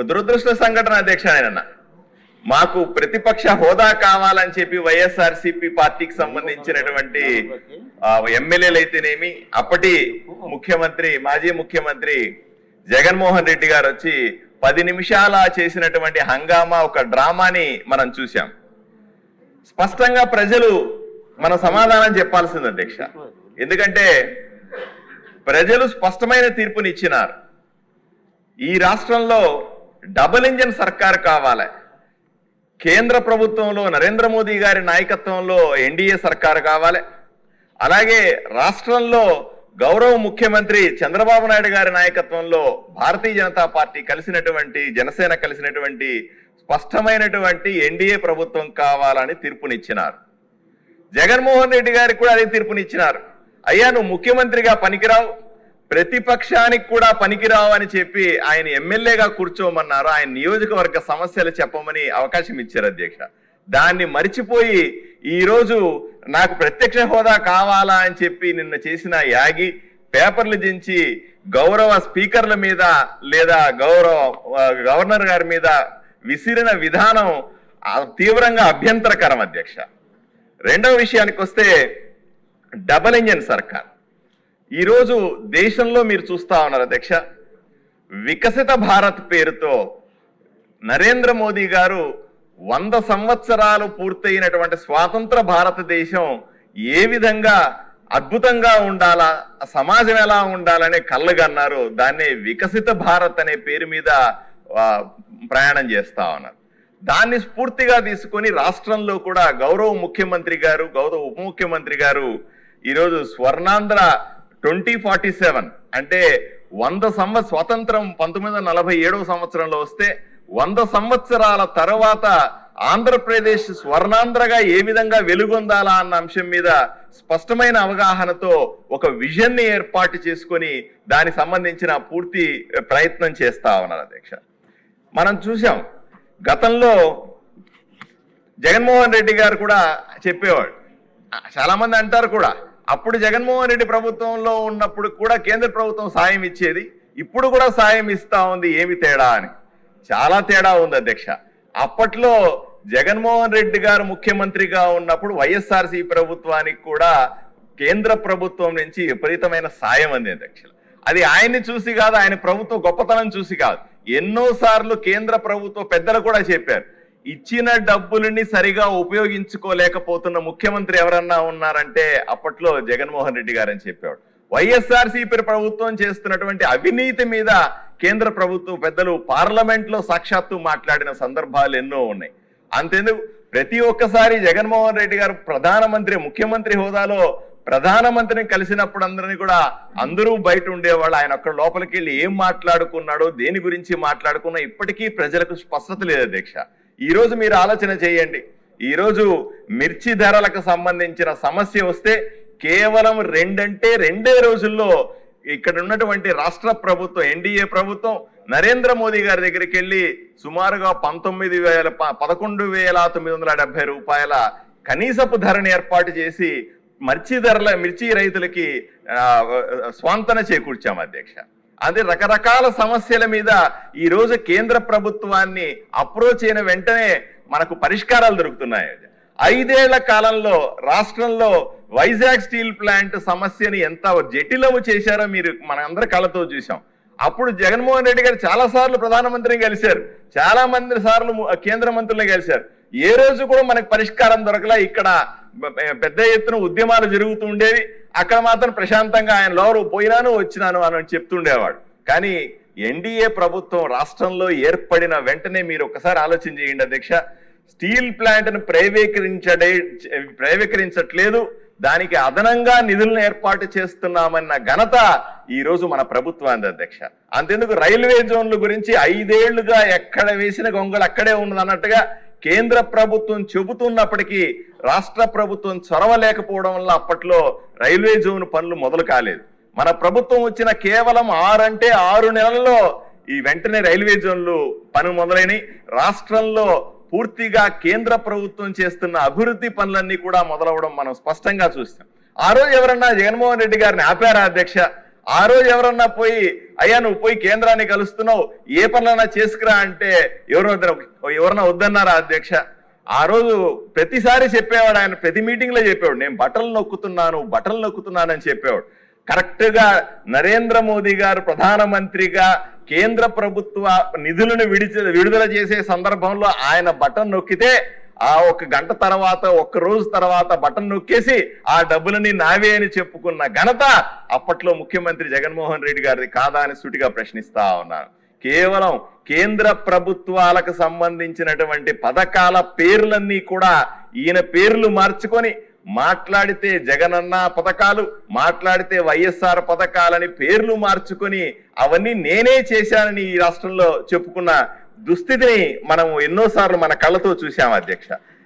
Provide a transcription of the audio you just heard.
ఒక దురదృష్ట సంఘటన అధ్యక్ష. ఆయన మాకు ప్రతిపక్ష హోదా కావాలని చెప్పి వైఎస్ఆర్సీపీ పార్టీకి సంబంధించినటువంటి ఎమ్మెల్యేలు అయితేనేమి, అప్పటి ముఖ్యమంత్రి మాజీ ముఖ్యమంత్రి జగన్మోహన్ రెడ్డి గారు వచ్చి 10 నిమిషాల చేసినటువంటి హంగామా, ఒక డ్రామాని మనం చూసాం. స్పష్టంగా ప్రజలు మన సమాధానం చెప్పాల్సింది అధ్యక్ష. ఎందుకంటే ప్రజలు స్పష్టమైన తీర్పునిచ్చినారు. ఈ రాష్ట్రంలో డబుల్ ఇంజన్ సర్కార్ కావాలి, కేంద్ర ప్రభుత్వంలో నరేంద్ర మోదీ గారి నాయకత్వంలో ఎన్డీఏ సర్కారు కావాలి, అలాగే రాష్ట్రంలో గౌరవ ముఖ్యమంత్రి చంద్రబాబు నాయుడు గారి నాయకత్వంలో భారతీయ జనతా పార్టీ కలిసినటువంటి, జనసేన కలిసినటువంటి స్పష్టమైనటువంటి ఎన్డీఏ ప్రభుత్వం కావాలని తీర్పునిచ్చినారు. జగన్మోహన్ రెడ్డి గారికి కూడా అదే తీర్పునిచ్చినారు. అయ్యా నువ్వు ముఖ్యమంత్రిగా పనికిరావు, ప్రతిపక్షానికి కూడా పనికిరావు అని చెప్పి ఆయన ఎమ్మెల్యేగా కూర్చోమన్నారు. ఆయన నియోజకవర్గ సమస్యలు చెప్పమని అవకాశం ఇచ్చారు అధ్యక్ష. దాన్ని మరిచిపోయి ఈరోజు నాకు ప్రత్యక్ష హోదా కావాలా అని చెప్పి నిన్న చేసిన యాగి, పేపర్లు దించి గౌరవ స్పీకర్ల మీద లేదా గవర్నర్ గారి మీద విసిరిన విధానం తీవ్రంగా అభ్యంతరకరం అధ్యక్ష. రెండవ విషయానికి వస్తే డబుల్ ఇంజన్ సర్కార్. ఈరోజు దేశంలో మీరు చూస్తా ఉన్నారు అధ్యక్ష, వికసిత భారత్ పేరుతో నరేంద్ర మోదీ గారు 100 సంవత్సరాలు పూర్తయినటువంటి స్వాతంత్ర భారతదేశం ఏ విధంగా అద్భుతంగా ఉండాలా, సమాజం ఎలా ఉండాలనే కళ్ళగన్నారు. దాన్నే వికసిత భారత్ అనే పేరు మీద ప్రయాణం చేస్తా ఉన్నారు. దాన్ని స్ఫూర్తిగా తీసుకొని రాష్ట్రంలో కూడా గౌరవ ముఖ్యమంత్రి గారు, గౌరవ ఉప ముఖ్యమంత్రి గారు ఈరోజు స్వర్ణాంధ్ర 2047 అంటే 100 స్వాతంత్రం 1947 సంవత్సరంలో వస్తే 100 సంవత్సరాల తర్వాత ఆంధ్రప్రదేశ్ స్వర్ణాంధ్రగా ఏ విధంగా వెలుగొందాలా అన్న అంశం మీద స్పష్టమైన అవగాహనతో ఒక విజన్ ని ఏర్పాటు చేసుకొని దానికి సంబంధించిన పూర్తి ప్రయత్నం చేస్తా ఉన్నారు అధ్యక్ష. మనం చూసాం గతంలో జగన్మోహన్ రెడ్డి గారు కూడా చెప్పేవాడు, చాలా మంది అంటారు కూడా, అప్పుడు జగన్మోహన్ రెడ్డి ప్రభుత్వంలో ఉన్నప్పుడు కూడా కేంద్ర ప్రభుత్వం సాయం ఇచ్చేది, ఇప్పుడు కూడా సాయం ఇస్తా ఉంది, ఏమి తేడా అని. చాలా తేడా ఉంది అధ్యక్ష. అప్పట్లో జగన్మోహన్ రెడ్డి గారు ముఖ్యమంత్రిగా ఉన్నప్పుడు వైఎస్ఆర్సీ ప్రభుత్వానికి కూడా కేంద్ర ప్రభుత్వం నుంచి విపరీతమైన సాయం అంది అధ్యక్ష. అది ఆయన్ని చూసి కాదు, ఆయన ప్రభుత్వం గొప్పతనం చూసి కాదు. ఎన్నోసార్లు కేంద్ర ప్రభుత్వ పెద్దలు కూడా చెప్పారు, ఇచ్చిన డబ్బులని సరిగా ఉపయోగించుకోలేకపోతున్న ముఖ్యమంత్రి ఎవరన్నా ఉన్నారంటే అప్పట్లో జగన్మోహన్ రెడ్డి గారు అని చెప్పేవాడు. వైఎస్ఆర్సీపీ ప్రభుత్వం చేస్తున్నటువంటి అవినీతి మీద కేంద్ర ప్రభుత్వ పెద్దలు పార్లమెంట్ లో సాక్షాత్తు మాట్లాడిన సందర్భాలు ఎన్నో ఉన్నాయి. అంతేందుకు ప్రతి ఒక్కసారి జగన్మోహన్ రెడ్డి గారు ప్రధానమంత్రి, ముఖ్యమంత్రి హోదాలో ప్రధానమంత్రిని కలిసినప్పుడు అందరూ బయట ఉండేవాళ్ళు. ఆయన అక్కడ లోపలికి వెళ్ళి ఏం మాట్లాడుకున్నాడో, దేని గురించి మాట్లాడుకున్నా ఇప్పటికీ ప్రజలకు స్పష్టత లేదు అధ్యక్ష. ఈ రోజు మీరు ఆలోచన చేయండి, ఈ రోజు మిర్చి ధరలకు సంబంధించిన సమస్య వస్తే కేవలం 2 రోజుల్లో ఇక్కడ ఉన్నటువంటి రాష్ట్ర ప్రభుత్వం, ఎన్డీఏ ప్రభుత్వం నరేంద్ర మోదీ గారి దగ్గరికి వెళ్ళి సుమారుగా 11,970 రూపాయల కనీసపు ధరని ఏర్పాటు చేసి మిర్చి రైతులకి స్వాంతన చేకూర్చాం అధ్యక్ష. అదే రకరకాల సమస్యల మీద ఈ రోజు కేంద్ర ప్రభుత్వాన్ని అప్రోచ్ అయిన వెంటనే మనకు పరిష్కారాలు దొరుకుతున్నాయి. 5 ఏళ్ల కాలంలో రాష్ట్రంలో వైజాగ్ స్టీల్ ప్లాంట్ సమస్యని ఎంత జటిలము చేశారో మీరు మనందరి కళ్ళతో చూసాం. అప్పుడు జగన్మోహన్ రెడ్డి గారు చాలా సార్లు ప్రధానమంత్రిని కలిశారు, చాలా మంది సార్లు కేంద్ర మంత్రులను కలిశారు. ఏ రోజు కూడా మనకు పరిష్కారం దొరకలా. ఇక్కడ పెద్ద ఎత్తున ఉద్యమాలు జరుగుతూ ఉండేవి, అక్కడ మాత్రం ప్రశాంతంగా ఆయన లోరు పోయినాను వచ్చినాను అని చెప్తుండేవాడు. కానీ ఎన్డీఏ ప్రభుత్వం రాష్ట్రంలో ఏర్పడిన వెంటనే మీరు ఒకసారి ఆలోచన చేయండి అధ్యక్ష, స్టీల్ ప్లాంట్ ను ప్రైవేకరించట్లేదు, దానికి అదనంగా నిధులను ఏర్పాటు చేస్తున్నామన్న ఘనత ఈ రోజు మన ప్రభుత్వాన్ని అధ్యక్ష. అంతెందుకు రైల్వే జోన్ల గురించి 5 ఏళ్లుగా ఎక్కడ వేసిన గొంగలు అక్కడే ఉన్నది అన్నట్టుగా కేంద్ర ప్రభుత్వం చెబుతున్నప్పటికీ రాష్ట్ర ప్రభుత్వం చొరవ లేకపోవడం వల్ల అప్పట్లో రైల్వే జోన్ పనులు మొదలు కాలేదు. మన ప్రభుత్వం వచ్చిన కేవలం 6 నెలల్లో ఈ వెంటనే రైల్వే జోన్లు పని మొదలైనవి. రాష్ట్రంలో పూర్తిగా కేంద్ర ప్రభుత్వం చేస్తున్న అభివృద్ధి పనులన్నీ కూడా మొదలవడం మనం స్పష్టంగా చూస్తాం. ఆ రోజు ఎవరన్నా జగన్మోహన్ రెడ్డి గారిని ఆపారా అధ్యక్ష? ఆ రోజు ఎవరన్నా పోయి అయ్యా నువ్వు పోయి కేంద్రాన్ని కలుస్తున్నావు ఏ పనులన్నా చేసుకురా అంటే ఎవరన్నా వద్దన్నారా అధ్యక్ష? ఆ రోజు ప్రతిసారి చెప్పేవాడు ఆయన, ప్రతి మీటింగ్ లో చెప్పేవాడు నేను బట్టలు నొక్కుతున్నాను అని చెప్పేవాడు. కరెక్ట్ గా నరేంద్ర మోదీ గారు ప్రధానమంత్రిగా కేంద్ర ప్రభుత్వ నిధులను విడుదల చేసే సందర్భంలో ఆయన బటన్ నొక్కితే ఆ ఒక గంట తర్వాత ఒక్క రోజు తర్వాత బటన్ నొక్కేసి ఆ డబ్బులని నావే అని చెప్పుకున్న ఘనత అప్పట్లో ముఖ్యమంత్రి జగన్మోహన్ రెడ్డి గారిది కాదా అని సూటిగా ప్రశ్నిస్తా ఉన్నాను. కేవలం కేంద్ర ప్రభుత్వాలకు సంబంధించినటువంటి పథకాల పేర్లన్నీ కూడా ఈయన పేర్లు మార్చుకొని మాట్లాడితే జగనన్న పథకాలు, మాట్లాడితే వైఎస్ఆర్ పథకాలని పేర్లు మార్చుకొని అవన్నీ నేనే చేశానని ఈ రాష్ట్రంలో చెప్పుకున్న దుస్థితిని మనం ఎన్నోసార్లు మన కళ్ళతో చూశాం అధ్యక్ష.